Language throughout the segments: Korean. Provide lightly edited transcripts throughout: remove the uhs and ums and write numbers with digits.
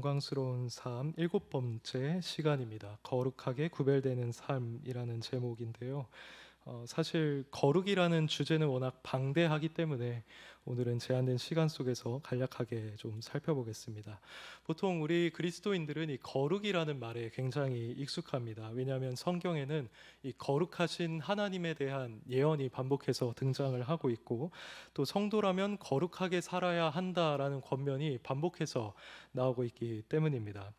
영광스러운 삶 일곱 번째 시간입니다. 거룩하게 구별되는 삶이라는 제목인데요. 사실 거룩이라는 주제는 워낙 방대하기 때문에 오늘은 제한된 시간 속에서 간략하게 좀 살펴보겠습니다. 보통 우리 그리스도인들은 이 거룩이라는 말에 굉장히 익숙합니다. 왜냐하면 성경에는 이 거룩하신 하나님에 대한 예언이 반복해서 등장을 하고 있고, 또 성도라면 거룩하게 살아야 한다라는 권면이 반복해서 나오고 있기 때문입니다.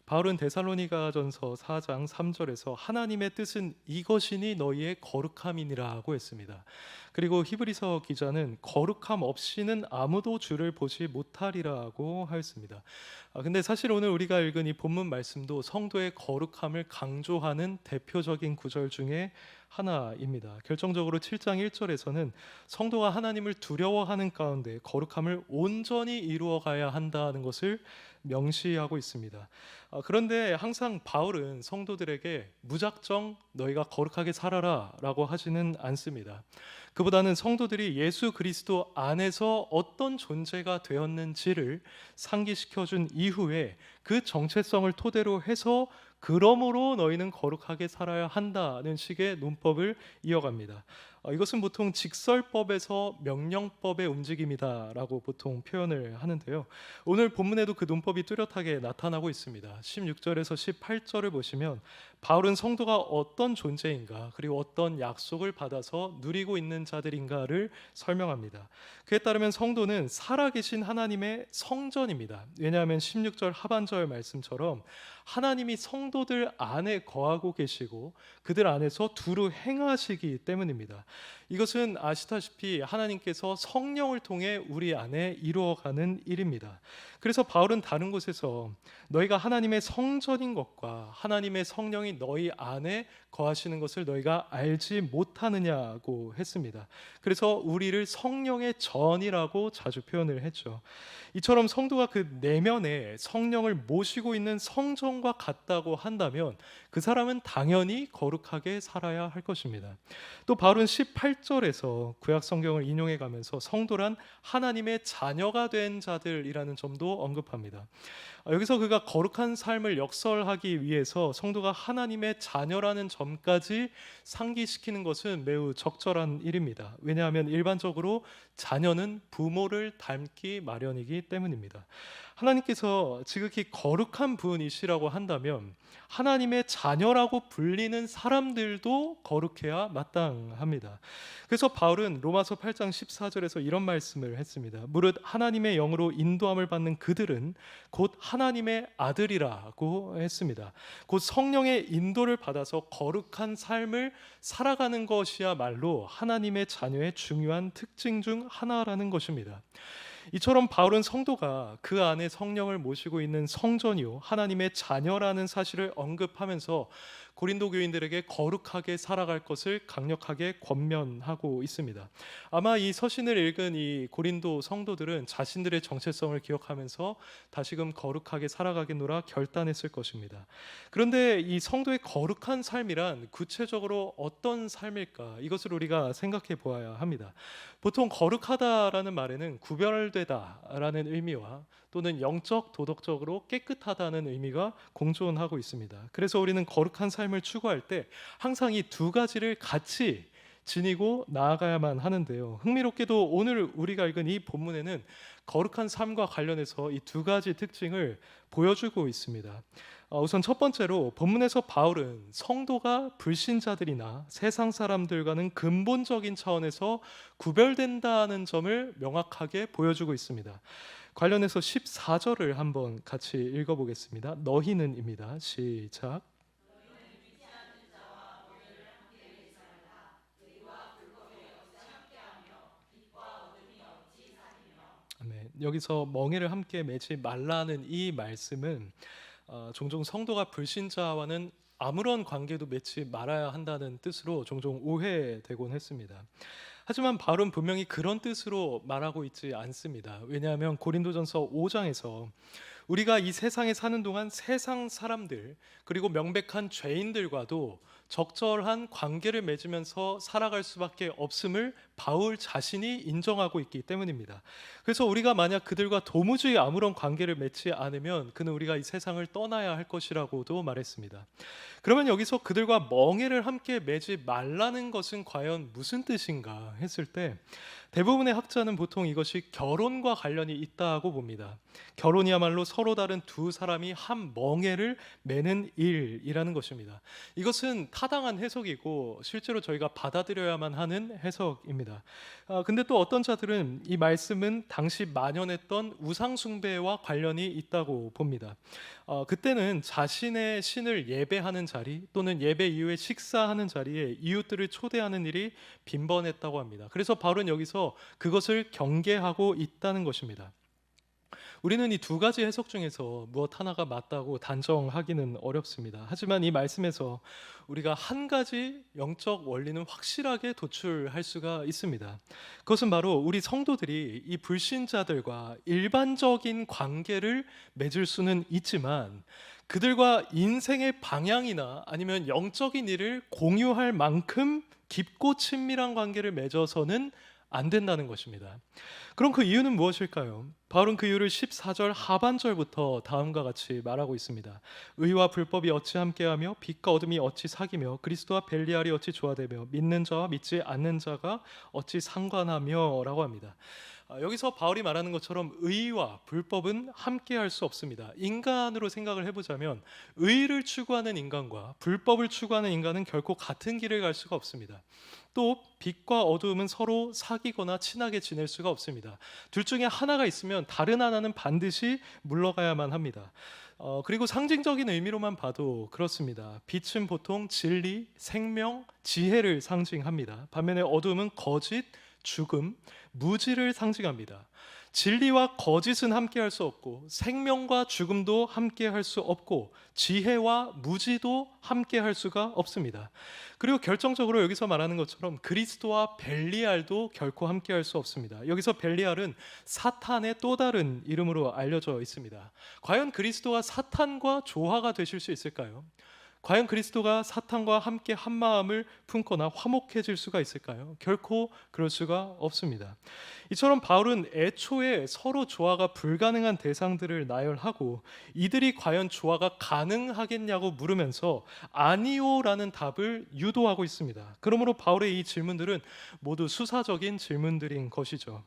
바울은 데살로니가전서 4장 3절에서 하나님의 뜻은 이것이니 너희의 거룩함이니라고 했습니다. 그리고 히브리서 기자는 거룩함 없이는 아무도 주를 보지 못하리라고 하였습니다. 근데 사실 오늘 우리가 읽은 이 본문 말씀도 성도의 거룩함을 강조하는 대표적인 구절 중에 하나입니다. 결정적으로 7장 1절에서는 성도가 하나님을 두려워하는 가운데 거룩함을 온전히 이루어가야 한다는 것을 명시하고 있습니다. 그런데 항상 바울은 성도들에게 무작정 너희가 거룩하게 살아라 라고 하지는 않습니다. 그보다는 성도들이 예수 그리스도 안에서 어떤 존재가 되었는지를 상기시켜준 이후에 그 정체성을 토대로 해서 그러므로 너희는 거룩하게 살아야 한다는 식의 논법을 이어갑니다. 이것은 보통 직설법에서 명령법의 움직임이다라고 보통 표현을 하는데요. 오늘 본문에도 그 논법이 뚜렷하게 나타나고 있습니다. 16절에서 18절을 보시면 바울은 성도가 어떤 존재인가, 그리고 어떤 약속을 받아서 누리고 있는 자들인가를 설명합니다. 그에 따르면 성도는 살아계신 하나님의 성전입니다. 왜냐하면 16절 하반절 말씀처럼 하나님이 성도들 안에 거하고 계시고 그들 안에서 두루 행하시기 때문입니다. 이것은 아시다시피 하나님께서 성령을 통해 우리 안에 이루어가는 일입니다. 그래서 바울은 다른 곳에서 너희가 하나님의 성전인 것과 하나님의 성령이 너희 안에 거하시는 것을 너희가 알지 못하느냐고 했습니다. 그래서 우리를 성령의 전이라고 자주 표현을 했죠. 이처럼 성도가 그 내면에 성령을 모시고 있는 성전과 같다고 한다면 그 사람은 당연히 거룩하게 살아야 할 것입니다. 또 바울은 18절에서 구약 성경을 인용해 가면서 성도란 하나님의 자녀가 된 자들이라는 점도 언급합니다. 여기서 그가 거룩한 삶을 역설하기 위해서 성도가 하나님의 자녀라는 점까지 상기시키는 것은 매우 적절한 일입니다. 왜냐하면 일반적으로 자녀는 부모를 닮기 마련이기 때문입니다. 하나님께서 지극히 거룩한 분이시라고 한다면 하나님의 자녀라고 불리는 사람들도 거룩해야 마땅합니다. 그래서 바울은 로마서 8장 14절에서 이런 말씀을 했습니다. 무릇 하나님의 영으로 인도함을 받는 그들은 곧 하나님의 아들이라고 했습니다. 곧 성령의 인도를 받아서 거룩한 삶을 살아가는 것이야말로 하나님의 자녀의 중요한 특징 중 하나라는 것입니다. 이처럼 바울은 성도가 그 안에 성령을 모시고 있는 성전이요 하나님의 자녀라는 사실을 언급하면서 고린도 교인들에게 거룩하게 살아갈 것을 강력하게 권면하고 있습니다. 아마 이 서신을 읽은 이 고린도 성도들은 자신들의 정체성을 기억하면서 다시금 거룩하게 살아가겠노라 결단했을 것입니다. 그런데 이 성도의 거룩한 삶이란 구체적으로 어떤 삶일까? 이것을 우리가 생각해 보아야 합니다. 보통 거룩하다라는 말에는 구별되다라는 의미와 또는 영적, 도덕적으로 깨끗하다는 의미가 공존하고 있습니다. 그래서 우리는 거룩한 삶을 추구할 때 항상 이 두 가지를 같이 지니고 나아가야만 하는데요. 흥미롭게도 오늘 우리가 읽은 이 본문에는 거룩한 삶과 관련해서 이 두 가지 특징을 보여주고 있습니다. 우선 첫 번째로 본문에서 바울은 성도가 불신자들이나 세상 사람들과는 근본적인 차원에서 구별된다는 점을 명확하게 보여주고 있습니다. 관련해서 14절을 한번 같이 읽어보겠습니다. 너희는입니다. 시작. 아멘. 여기서 멍에를 함께 매지 말라는 이 말씀은 종종 성도가 불신자와는 아무런 관계도 맺지 말아야 한다는 뜻으로 종종 오해되곤 했습니다. 하지만 바울은 분명히 그런 뜻으로 말하고 있지 않습니다. 왜냐하면 고린도전서 5장에서 우리가 이 세상에 사는 동안 세상 사람들 그리고 명백한 죄인들과도 적절한 관계를 맺으면서 살아갈 수밖에 없음을 바울 자신이 인정하고 있기 때문입니다. 그래서 우리가 만약 그들과 도무지 아무런 관계를 맺지 않으면 그는 우리가 이 세상을 떠나야 할 것이라고도 말했습니다. 그러면 여기서 그들과 멍에를 함께 매지 말라는 것은 과연 무슨 뜻인가 했을 때 대부분의 학자는 보통 이것이 결혼과 관련이 있다고 봅니다. 결혼이야말로 서로 다른 두 사람이 한 멍에를 매는 일이라는 것입니다. 이것은 타당한 해석이고 실제로 저희가 받아들여야만 하는 해석입니다. 근데 또 어떤 자들은 이 말씀은 당시 만연했던 우상 숭배와 관련이 있다고 봅니다. 그때는 자신의 신을 예배하는 자리 또는 예배 이후에 식사하는 자리에 이웃들을 초대하는 일이 빈번했다고 합니다. 그래서 바울은 여기서 그것을 경계하고 있다는 것입니다. 우리는 이 두 가지 해석 중에서 무엇 하나가 맞다고 단정하기는 어렵습니다. 하지만 이 말씀에서 우리가 한 가지 영적 원리는 확실하게 도출할 수가 있습니다. 그것은 바로 우리 성도들이 이 불신자들과 일반적인 관계를 맺을 수는 있지만 그들과 인생의 방향이나 아니면 영적인 일을 공유할 만큼 깊고 친밀한 관계를 맺어서는 안 된다는 것입니다. 그럼 그 이유는 무엇일까요? 바울은 그 이유를 14절 하반절부터 다음과 같이 말하고 있습니다. 의와 불법이 어찌 함께하며 빛과 어둠이 어찌 사귀며 그리스도와 벨리알이 어찌 조화되며 믿는 자와 믿지 않는 자가 어찌 상관하며 라고 합니다. 여기서 바울이 말하는 것처럼 의와 불법은 함께할 수 없습니다. 인간으로 생각을 해보자면 의를 추구하는 인간과 불법을 추구하는 인간은 결코 같은 길을 갈 수가 없습니다. 또 빛과 어두움은 서로 사귀거나 친하게 지낼 수가 없습니다. 둘 중에 하나가 있으면 다른 하나는 반드시 물러가야만 합니다. 그리고 상징적인 의미로만 봐도 그렇습니다. 빛은 보통 진리, 생명, 지혜를 상징합니다. 반면에 어두움은 거짓, 죽음, 무지를 상징합니다. 진리와 거짓은 함께할 수 없고 생명과 죽음도 함께할 수 없고 지혜와 무지도 함께할 수가 없습니다. 그리고 결정적으로 여기서 말하는 것처럼 그리스도와 벨리알도 결코 함께할 수 없습니다. 여기서 벨리알은 사탄의 또 다른 이름으로 알려져 있습니다. 과연 그리스도가 사탄과 조화가 되실 수 있을까요? 과연 그리스도가 사탄과 함께 한 마음을 품거나 화목해질 수가 있을까요? 결코 그럴 수가 없습니다. 이처럼 바울은 애초에 서로 조화가 불가능한 대상들을 나열하고 이들이 과연 조화가 가능하겠냐고 물으면서 아니요라는 답을 유도하고 있습니다. 그러므로 바울의 이 질문들은 모두 수사적인 질문들인 것이죠.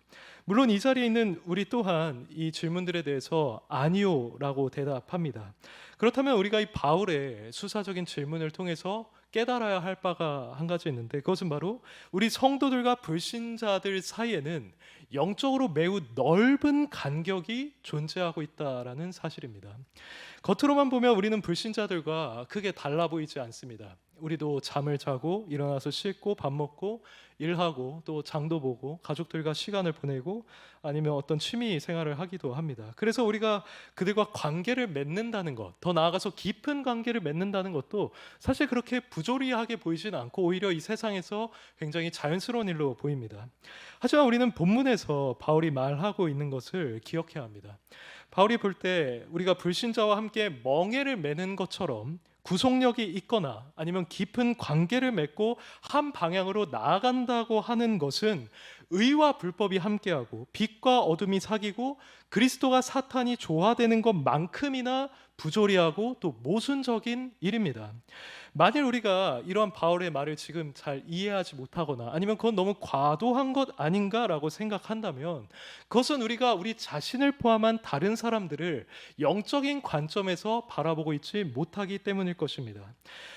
물론 이 자리에 있는 우리 또한 이 질문들에 대해서 아니요라고 대답합니다. 그렇다면 우리가 이 바울의 수사적인 질문을 통해서 깨달아야 할 바가 한 가지 있는데 그것은 바로 우리 성도들과 불신자들 사이에는 영적으로 매우 넓은 간격이 존재하고 있다라는 사실입니다. 겉으로만 보면 우리는 불신자들과 크게 달라 보이지 않습니다. 우리도 잠을 자고 일어나서 씻고 밥 먹고 일하고 또 장도 보고 가족들과 시간을 보내고 아니면 어떤 취미 생활을 하기도 합니다. 그래서 우리가 그들과 관계를 맺는다는 것, 더 나아가서 깊은 관계를 맺는다는 것도 사실 그렇게 부조리하게 보이진 않고 오히려 이 세상에서 굉장히 자연스러운 일로 보입니다. 하지만 우리는 본문에서 바울이 말하고 있는 것을 기억해야 합니다. 바울이 볼 때 우리가 불신자와 함께 멍에를 매는 것처럼 구속력이 있거나 아니면 깊은 관계를 맺고 한 방향으로 나아간다고 하는 것은 의와 불법이 함께하고 빛과 어둠이 사귀고 그리스도가 사탄이 조화되는 것만큼이나 부조리하고 또 모순적인 일입니다. 만일 우리가 이러한 바울의 말을 지금 잘 이해하지 못하거나 아니면 그건 너무 과도한 것 아닌가라고 생각한다면 그것은 우리가 우리 자신을 포함한 다른 사람들을 영적인 관점에서 바라보고 있지 못하기 때문일 것입니다.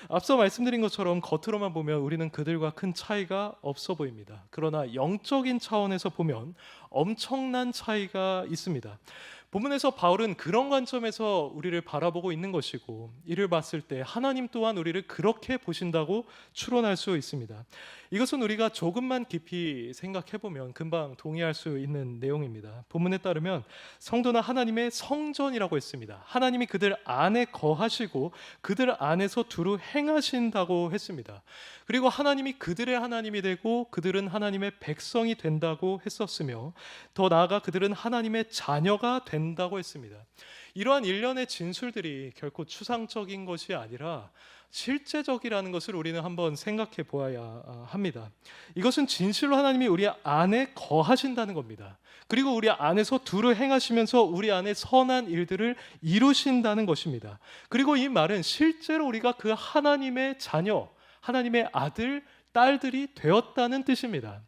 앞서 말씀드린 것처럼 겉으로만 보면 우리는 그들과 큰 차이가 없어 보입니다. 그러나 영적인 차원에서 보면 엄청난 차이가 있습니다. 본문에서 바울은 그런 관점에서 우리를 바라보고 있는 것이고 이를 봤을 때 하나님 또한 우리를 그렇게 보신다고 추론할 수 있습니다. 이것은 우리가 조금만 깊이 생각해보면 금방 동의할 수 있는 내용입니다. 본문에 따르면 성도는 하나님의 성전이라고 했습니다. 하나님이 그들 안에 거하시고 그들 안에서 두루 행하신다고 했습니다. 그리고 하나님이 그들의 하나님이 되고 그들은 하나님의 백성이 된다고 했었으며 더 나아가 그들은 하나님의 자녀가 된다고 된다고 했습니다. 이러한 일련의 진술들이 결코 추상적인 것이 아니라 실제적이라는 것을 우리는 한번 생각해 보아야 합니다. 이것은 진실로 하나님이 우리 안에 거하신다는 겁니다. 그리고 우리 안에서 두루 행하시면서 우리 안에 선한 일들을 이루신다는 것입니다. 그리고 이 말은 실제로 우리가 그 하나님의 자녀, 하나님의 아들, 딸들이 되었다는 뜻입니다.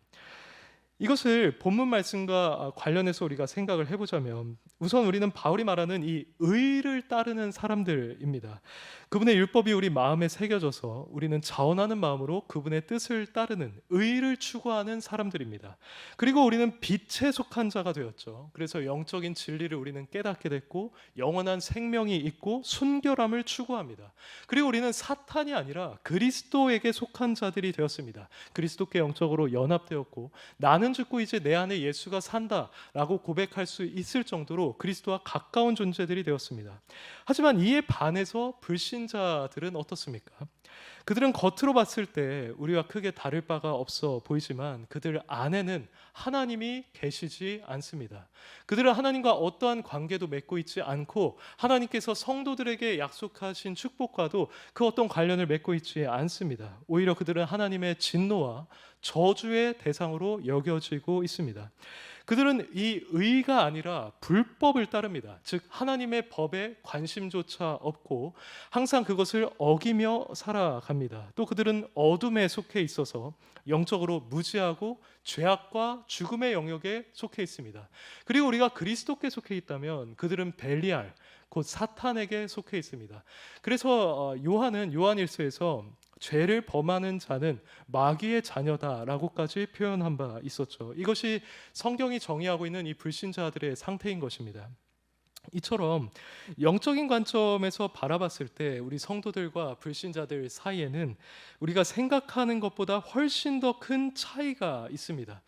이것을 본문 말씀과 관련해서 우리가 생각을 해보자면 우선 우리는 바울이 말하는 이 의를 따르는 사람들입니다. 그분의 율법이 우리 마음에 새겨져서 우리는 자원하는 마음으로 그분의 뜻을 따르는 의를 추구하는 사람들입니다. 그리고 우리는 빛에 속한 자가 되었죠. 그래서 영적인 진리를 우리는 깨닫게 됐고 영원한 생명이 있고 순결함을 추구합니다. 그리고 우리는 사탄이 아니라 그리스도에게 속한 자들이 되었습니다. 그리스도께 영적으로 연합되었고 나는 죽고 이제 내 안에 예수가 산다라고 고백할 수 있을 정도로 그리스도와 가까운 존재들이 되었습니다. 하지만 이에 반해서 불신자들은 어떻습니까? 그들은 겉으로 봤을 때 우리와 크게 다를 바가 없어 보이지만 그들 안에는 하나님이 계시지 않습니다. 그들은 하나님과 어떠한 관계도 맺고 있지 않고 하나님께서 성도들에게 약속하신 축복과도 그 어떤 관련을 맺고 있지 않습니다. 오히려 그들은 하나님의 진노와 저주의 대상으로 여겨지고 있습니다. 그들은 이 의가 아니라 불법을 따릅니다. 즉 하나님의 법에 관심조차 없고 항상 그것을 어기며 살아갑니다. 또 그들은 어둠에 속해 있어서 영적으로 무지하고 죄악과 죽음의 영역에 속해 있습니다. 그리고 우리가 그리스도께 속해 있다면 그들은 벨리알 곧 사탄에게 속해 있습니다. 그래서 요한은 요한일서에서 죄를 범하는 자는 마귀의 자녀다라고까지 표현한 바 있었죠. 이것이 성경이 정의하고 있는 이 불신자들의 상태인 것입니다. 이처럼 영적인 관점에서 바라봤을 때 우리 성도들과 불신자들 사이에는 우리가 생각하는 것보다 훨씬 더 큰 차이가 있습니다.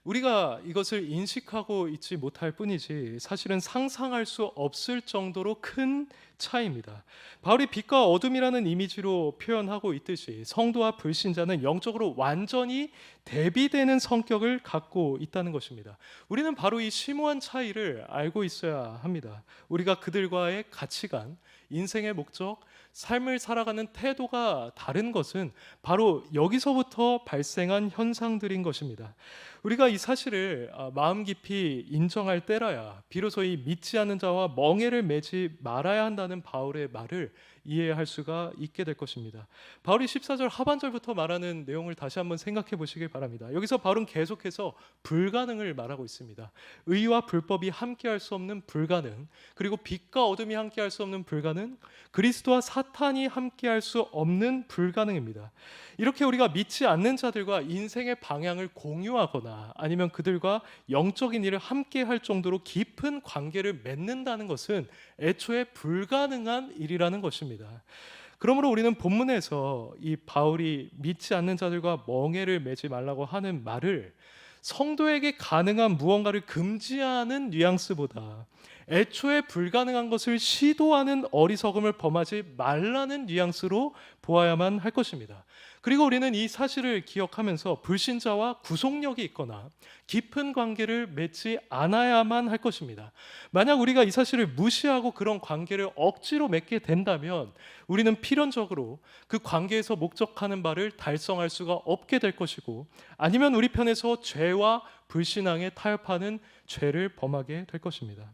우리가 이것을 인식하고 있지 못할 뿐이지 사실은 상상할 수 없을 정도로 큰 차이입니다. 바울이 빛과 어둠이라는 이미지로 표현하고 있듯이 성도와 불신자는 영적으로 완전히 대비되는 성격을 갖고 있다는 것입니다. 우리는 바로 이 심오한 차이를 알고 있어야 합니다. 우리가 그들과의 가치관, 인생의 목적, 삶을 살아가는 태도가 다른 것은 바로 여기서부터 발생한 현상들인 것입니다. 우리가 이 사실을 마음 깊이 인정할 때라야 비로소 이 믿지 않는 자와 멍에를 매지 말아야 한다는 바울의 말을 이해할 수가 있게 될 것입니다. 바울이 14절 하반절부터 말하는 내용을 다시 한번 생각해 보시길 바랍니다. 여기서 바울은 계속해서 불가능을 말하고 있습니다. 의와 불법이 함께할 수 없는 불가능, 그리고 빛과 어둠이 함께할 수 없는 불가능, 그리스도와 사탄이 함께할 수 없는 불가능입니다. 이렇게 우리가 믿지 않는 자들과 인생의 방향을 공유하거나 아니면 그들과 영적인 일을 함께 할 정도로 깊은 관계를 맺는다는 것은 애초에 불가능한 일이라는 것입니다. 그러므로 우리는 본문에서 이 바울이 믿지 않는 자들과 멍에를 매지 말라고 하는 말을 성도에게 가능한 무언가를 금지하는 뉘앙스보다 애초에 불가능한 것을 시도하는 어리석음을 범하지 말라는 뉘앙스로 보아야만 할 것입니다. 그리고 우리는 이 사실을 기억하면서 불신자와 구속력이 있거나 깊은 관계를 맺지 않아야만 할 것입니다. 만약 우리가 이 사실을 무시하고 그런 관계를 억지로 맺게 된다면 우리는 필연적으로 그 관계에서 목적하는 바를 달성할 수가 없게 될 것이고 아니면 우리 편에서 죄와 불신앙에 타협하는 죄를 범하게 될 것입니다.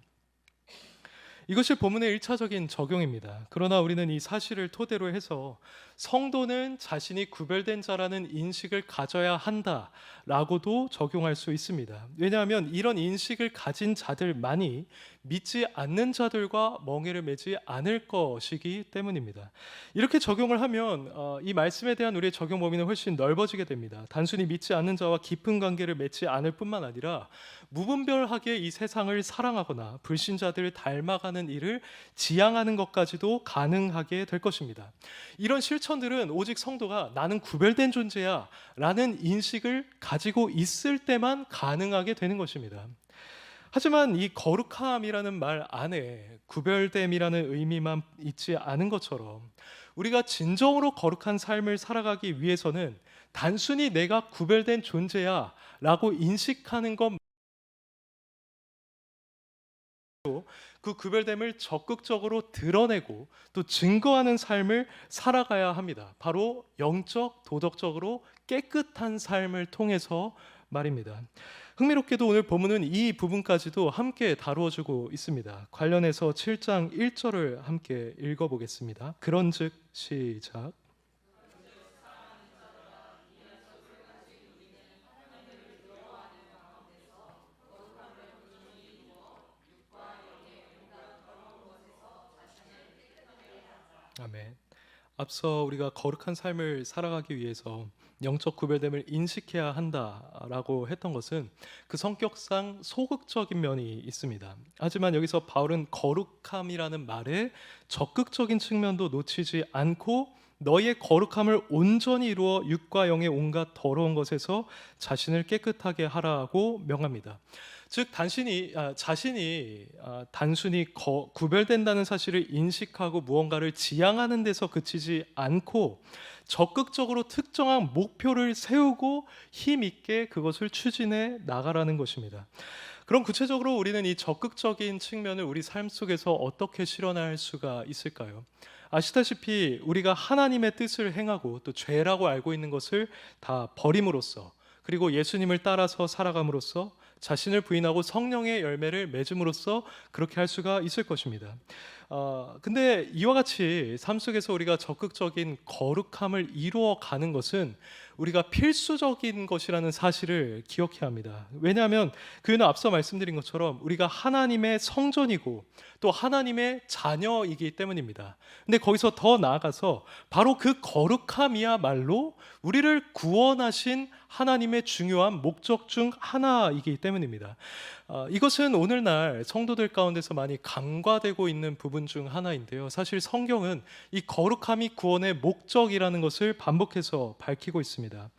이것이 본문의 1차적인 적용입니다. 그러나 우리는 이 사실을 토대로 해서 성도는 자신이 구별된 자라는 인식을 가져야 한다라고도 적용할 수 있습니다. 왜냐하면 이런 인식을 가진 자들만이 믿지 않는 자들과 멍에를 매지 않을 것이기 때문입니다. 이렇게 적용을 하면 이 말씀에 대한 우리의 적용 범위는 훨씬 넓어지게 됩니다. 단순히 믿지 않는 자와 깊은 관계를 맺지 않을 뿐만 아니라 무분별하게 이 세상을 사랑하거나 불신자들을 닮아가는 일을 지향하는 것까지도 가능하게 될 것입니다. 이런 실천들은 오직 성도가 나는 구별된 존재야 라는 인식을 가지고 있을 때만 가능하게 되는 것입니다. 하지만 이 거룩함이라는 말 안에 구별됨이라는 의미만 있지 않은 것처럼 우리가 진정으로 거룩한 삶을 살아가기 위해서는 단순히 내가 구별된 존재야 라고 인식하는 것 그 구별됨을 적극적으로 드러내고 또 증거하는 삶을 살아가야 합니다. 바로 영적, 도덕적으로 깨끗한 삶을 통해서 말입니다. 흥미롭게도 오늘 본문은 이 부분까지도 함께 다루어주고 있습니다. 관련해서 7장 1절을 함께 읽어보겠습니다. 그런즉 시작. 아멘. 앞서 우리가 거룩한 삶을 살아가기 위해서 영적 구별됨을 인식해야 한다라고 했던 것은 그 성격상 소극적인 면이 있습니다. 하지만 여기서 바울은 거룩함이라는 말에 적극적인 측면도 놓치지 않고 너희의 거룩함을 온전히 이루어 육과 영의 온갖 더러운 것에서 자신을 깨끗하게 하라고 명합니다. 즉 자신이 단순히 구별된다는 사실을 인식하고 무언가를 지향하는 데서 그치지 않고 적극적으로 특정한 목표를 세우고 힘 있게 그것을 추진해 나가라는 것입니다. 그럼 구체적으로 우리는 이 적극적인 측면을 우리 삶 속에서 어떻게 실현할 수가 있을까요? 아시다시피 우리가 하나님의 뜻을 행하고 또 죄라고 알고 있는 것을 다 버림으로써, 그리고 예수님을 따라서 살아감으로써, 자신을 부인하고 성령의 열매를 맺음으로써 그렇게 할 수가 있을 것입니다. 근데 이와 같이 삶 속에서 우리가 적극적인 거룩함을 이루어가는 것은 우리가 필수적인 것이라는 사실을 기억해야 합니다. 왜냐하면 그는 앞서 말씀드린 것처럼 우리가 하나님의 성전이고 또 하나님의 자녀이기 때문입니다. 근데 거기서 더 나아가서 바로 그 거룩함이야말로 우리를 구원하신 하나님의 중요한 목적 중 하나이기 때문입니다. 이것은 오늘날 성도들 가운데서 많이 간과되고 있는 부분 중 하나인데요. 사실 성경은 이 거룩함이 구원의 목적이라는 것을 반복해서 밝히고 있습니다.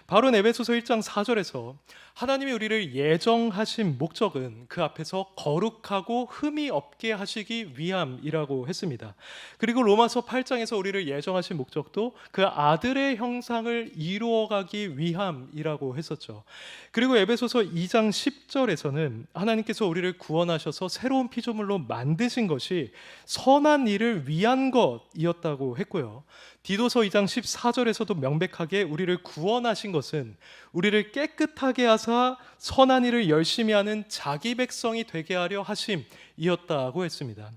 바로 에베소서 1장 4절에서 하나님이 우리를 예정하신 목적은 그 앞에서 거룩하고 흠이 없게 하시기 위함이라고 했습니다. 그리고 로마서 8장에서 우리를 예정하신 목적도 그 아들의 형상을 이루어가기 위함이라고 했었죠. 그리고 에베소서 2장 10절에서는 하나님께서 우리를 구원하셔서 새로운 피조물로 만드신 것이 선한 일을 위한 것이었다고 했고요. 디도서 2장 14절에서도 명백하게 우리를 구원하신 것은 우리를 깨끗하게 하사 선한 일을 열심히 하는 자기 백성이 되게 하려 하심이었다고 했습니다.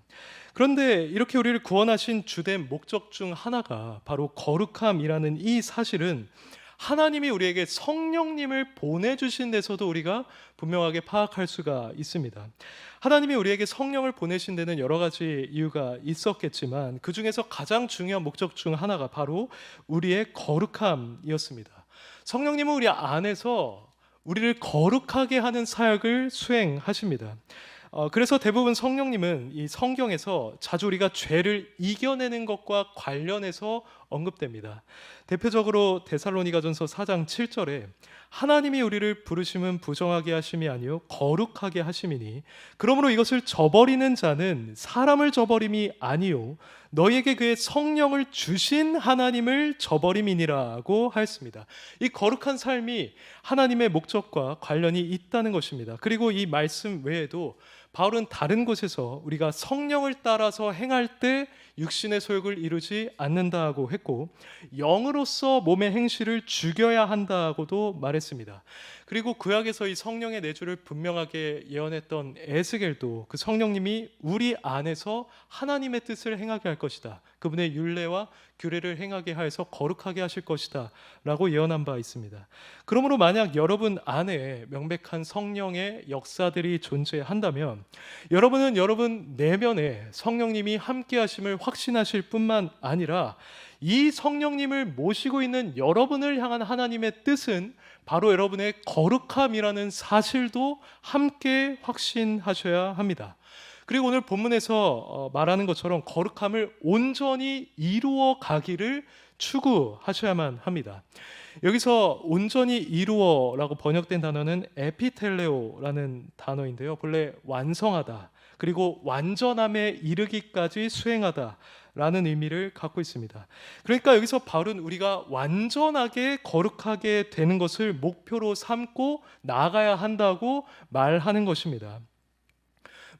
그런데 이렇게 우리를 구원하신 주된 목적 중 하나가 바로 거룩함이라는 이 사실은 하나님이 우리에게 성령님을 보내주신 데서도 우리가 분명하게 파악할 수가 있습니다. 하나님이 우리에게 성령을 보내신 데는 여러 가지 이유가 있었겠지만 그 중에서 가장 중요한 목적 중 하나가 바로 우리의 거룩함이었습니다. 성령님은 우리 안에서 우리를 거룩하게 하는 사역을 수행하십니다. 그래서 대부분 성령님은 이 성경에서 자주 우리가 죄를 이겨내는 것과 관련해서 언급됩니다. 대표적으로 데살로니가전서 4장 7절에 하나님이 우리를 부르심은 부정하게 하심이 아니요 거룩하게 하심이니 그러므로 이것을 저버리는 자는 사람을 저버림이 아니요 너희에게 그의 성령을 주신 하나님을 저버림이니라고 하였습니다. 이 거룩한 삶이 하나님의 목적과 관련이 있다는 것입니다. 그리고 이 말씀 외에도 바울은 다른 곳에서 우리가 성령을 따라서 행할 때 육신의 소욕을 이루지 않는다고 했고 영으로서 몸의 행실을 죽여야 한다고도 말했습니다. 그리고 구약에서 이 성령의 내주를 분명하게 예언했던 에스겔도 그 성령님이 우리 안에서 하나님의 뜻을 행하게 할 것이다. 그분의 율례와 규례를 행하게 하여서 거룩하게 하실 것이다 라고 예언한 바 있습니다. 그러므로 만약 여러분 안에 명백한 성령의 역사들이 존재한다면 여러분은 여러분 내면에 성령님이 함께 하심을 확신하실 뿐만 아니라 이 성령님을 모시고 있는 여러분을 향한 하나님의 뜻은 바로 여러분의 거룩함이라는 사실도 함께 확신하셔야 합니다. 그리고 오늘 본문에서 말하는 것처럼 거룩함을 온전히 이루어 가기를 추구하셔야만 합니다. 여기서 온전히 이루어라고 번역된 단어는 에피텔레오라는 단어인데요. 본래 완성하다 그리고 완전함에 이르기까지 수행하다 라는 의미를 갖고 있습니다. 그러니까 여기서 바울은 우리가 완전하게 거룩하게 되는 것을 목표로 삼고 나아가야 한다고 말하는 것입니다.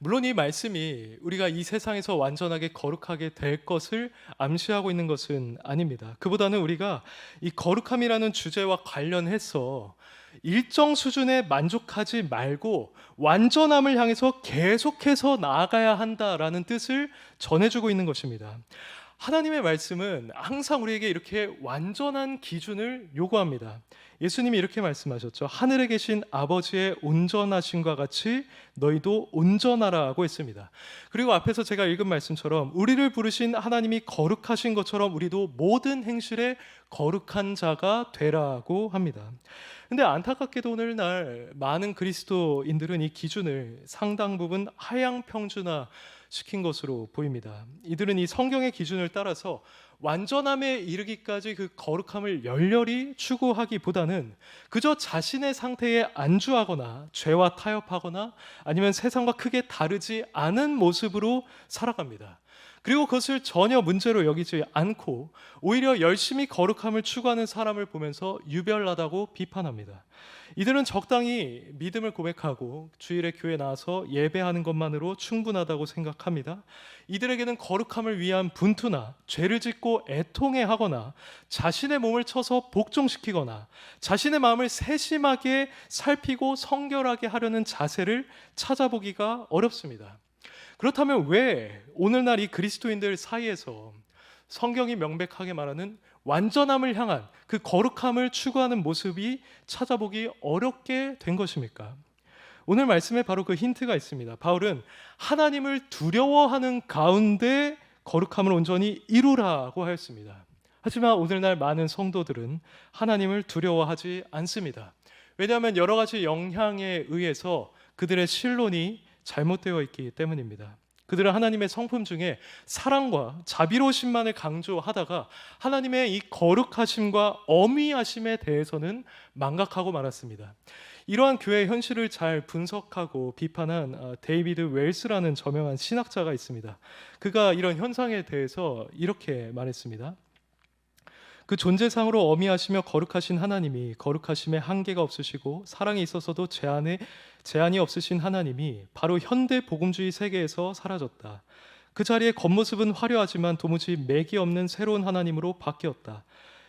물론 이 말씀이 우리가 이 세상에서 완전하게 거룩하게 될 것을 암시하고 있는 것은 아닙니다. 그보다는 우리가 이 거룩함이라는 주제와 관련해서 일정 수준에 만족하지 말고 완전함을 향해서 계속해서 나아가야 한다라는 뜻을 전해주고 있는 것입니다. 하나님의 말씀은 항상 우리에게 이렇게 완전한 기준을 요구합니다. 예수님이 이렇게 말씀하셨죠. 하늘에 계신 아버지의 온전하심과 같이 너희도 온전하라고 했습니다. 그리고 앞에서 제가 읽은 말씀처럼 우리를 부르신 하나님이 거룩하신 것처럼 우리도 모든 행실에 거룩한 자가 되라고 합니다. 근데 안타깝게도 오늘날 많은 그리스도인들은 이 기준을 상당 부분 하향 평준화 시킨 것으로 보입니다. 이들은 이 성경의 기준을 따라서 완전함에 이르기까지 그 거룩함을 열렬히 추구하기보다는 그저 자신의 상태에 안주하거나 죄와 타협하거나 아니면 세상과 크게 다르지 않은 모습으로 살아갑니다. 그리고 그것을 전혀 문제로 여기지 않고 오히려 열심히 거룩함을 추구하는 사람을 보면서 유별나다고 비판합니다. 이들은 적당히 믿음을 고백하고 주일에 교회에 나와서 예배하는 것만으로 충분하다고 생각합니다. 이들에게는 거룩함을 위한 분투나 죄를 짓고 애통해하거나 자신의 몸을 쳐서 복종시키거나 자신의 마음을 세심하게 살피고 성결하게 하려는 자세를 찾아보기가 어렵습니다. 그렇다면 왜 오늘날 이 그리스도인들 사이에서 성경이 명백하게 말하는 완전함을 향한 그 거룩함을 추구하는 모습이 찾아보기 어렵게 된 것입니까? 오늘 말씀에 바로 그 힌트가 있습니다. 바울은 하나님을 두려워하는 가운데 거룩함을 온전히 이루라고 하였습니다. 하지만 오늘날 많은 성도들은 하나님을 두려워하지 않습니다. 왜냐하면 여러 가지 영향에 의해서 그들의 신론이 잘못되어 있기 때문입니다. 그들은 하나님의 성품 중에 사랑과 자비로우심만을 강조하다가 하나님의 이 거룩하심과 어미하심에 대해서는 망각하고 말았습니다. 이러한 교회의 현실을 잘 분석하고 비판한 데이비드 웰스라는 저명한 신학자가 있습니다. 그가 이런 현상에 대해서 이렇게 말했습니다. 그 존재상으로 어미하시며 거룩하신 하나님이 거룩하심에 한계가 없으시고 사랑에 있어서도 제한이 없으신 하나님이 바로 현대 복음주의 세계에서 사라졌다. 그 자리에 겉모습은 화려하지만 도무지 맥이 없는 새로운 하나님으로 바뀌었다.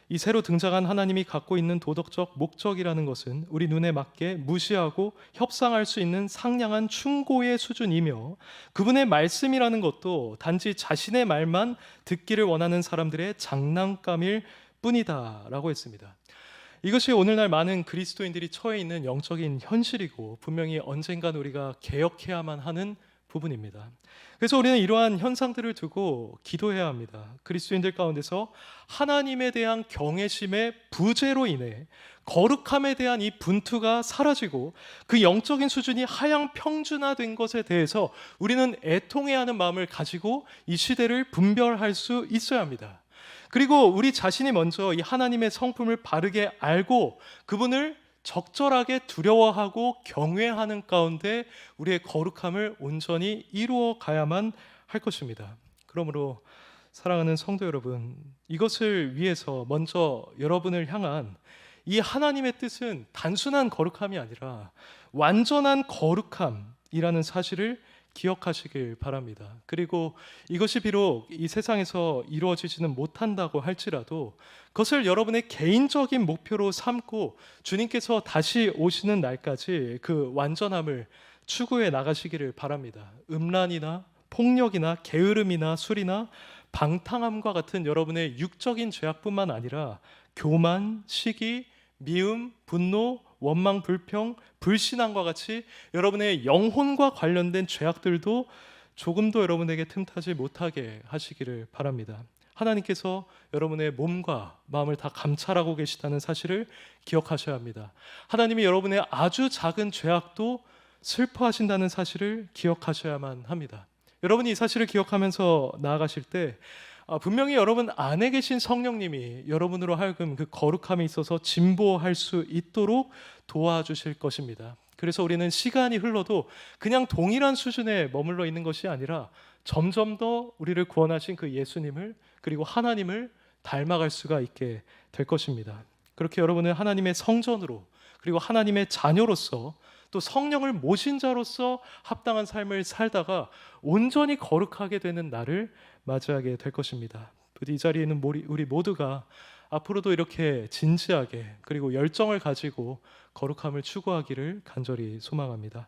이 새로 등장한 하나님이 갖고 있는 도덕적 목적이라는 것은 우리 눈에 맞게 무시하고 협상할 수 있는 상냥한 충고의 수준이며 그분의 말씀이라는 것도 단지 자신의 말만 듣기를 원하는 사람들의 장난감일 뿐이다라고 했습니다. 이것이 오늘날 많은 그리스도인들이 처해 있는 영적인 현실이고 분명히 언젠간 우리가 개혁해야만 하는 부분입니다. 그래서 우리는 이러한 현상들을 두고 기도해야 합니다. 그리스도인들 가운데서 하나님에 대한 경외심의 부재로 인해 거룩함에 대한 이 분투가 사라지고 그 영적인 수준이 하향 평준화된 것에 대해서 우리는 애통해야 하는 마음을 가지고 이 시대를 분별할 수 있어야 합니다. 그리고 우리 자신이 먼저 이 하나님의 성품을 바르게 알고 그분을 적절하게 두려워하고 경외하는 가운데 우리의 거룩함을 온전히 이루어 가야만 할 것입니다. 그러므로 사랑하는 성도 여러분, 이것을 위해서 먼저 여러분을 향한 이 하나님의 뜻은 단순한 거룩함이 아니라 완전한 거룩함이라는 사실을 기억하시길 바랍니다. 그리고 이것이 비록 이 세상에서 이루어지지는 못한다고 할지라도 그것을 여러분의 개인적인 목표로 삼고 주님께서 다시 오시는 날까지 그 완전함을 추구해 나가시기를 바랍니다. 음란이나 폭력이나 게으름이나 술이나 방탕함과 같은 여러분의 육적인 죄악뿐만 아니라 교만, 시기, 미움, 분노, 원망, 불평, 불신앙과 같이 여러분의 영혼과 관련된 죄악들도 조금도 여러분에게 틈타지 못하게 하시기를 바랍니다. 하나님께서 여러분의 몸과 마음을 다 감찰하고 계시다는 사실을 기억하셔야 합니다. 하나님이 여러분의 아주 작은 죄악도 슬퍼하신다는 사실을 기억하셔야만 합니다. 여러분이 이 사실을 기억하면서 나아가실 때 분명히 여러분 안에 계신 성령님이 여러분으로 하여금 그 거룩함에 있어서 진보할 수 있도록 도와주실 것입니다. 그래서 우리는 시간이 흘러도 그냥 동일한 수준에 머물러 있는 것이 아니라 점점 더 우리를 구원하신 그 예수님을 그리고 하나님을 닮아갈 수가 있게 될 것입니다. 그렇게 여러분은 하나님의 성전으로 그리고 하나님의 자녀로서 또 성령을 모신 자로서 합당한 삶을 살다가 온전히 거룩하게 되는 날을 맞이하게 될 것입니다. 부디 이 자리에 있는 우리 모두가 앞으로도 이렇게 진지하게 그리고 열정을 가지고 거룩함을 추구하기를 간절히 소망합니다.